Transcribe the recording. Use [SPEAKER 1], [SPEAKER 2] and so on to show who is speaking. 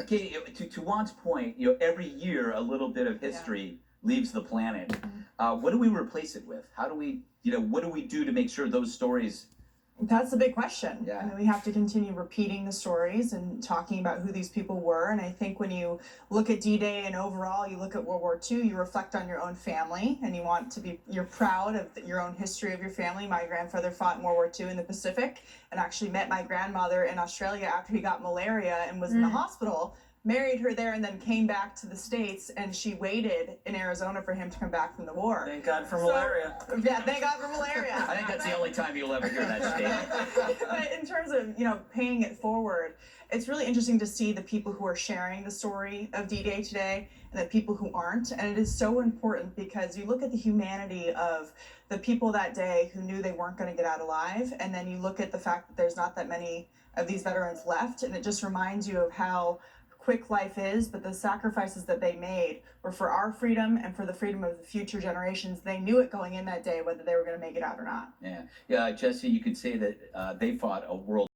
[SPEAKER 1] Katie, to Juan's point, every year a little bit of history leaves the planet. What do we replace it with? How do we, what do we do to make sure those stories?
[SPEAKER 2] That's the big question.
[SPEAKER 1] Yeah.
[SPEAKER 2] I mean, we have to continue repeating the stories and talking about who these people were. And I think when you look at D-Day and overall you look at World War II, you reflect on your own family and you're proud of your own history of your family. My grandfather fought in World War II in the Pacific and actually met my grandmother in Australia after he got malaria and was in the hospital. Married her there and then came back to the States, and she waited in Arizona for him to come back from the war.
[SPEAKER 3] Thank God for malaria.
[SPEAKER 2] Yeah, thank God for malaria.
[SPEAKER 1] I think that's the only time you'll ever hear that statement.
[SPEAKER 2] But in terms of, paying it forward, it's really interesting to see the people who are sharing the story of D-Day today and the people who aren't. And it is so important because you look at the humanity of the people that day who knew they weren't going to get out alive, and then you look at the fact that there's not that many of these veterans left, and it just reminds you of how quick life is, but the sacrifices that they made were for our freedom and for the freedom of the future generations. They knew it going in that day, whether they were going to make it out or not.
[SPEAKER 1] Yeah, Jesse, you could say that they fought a world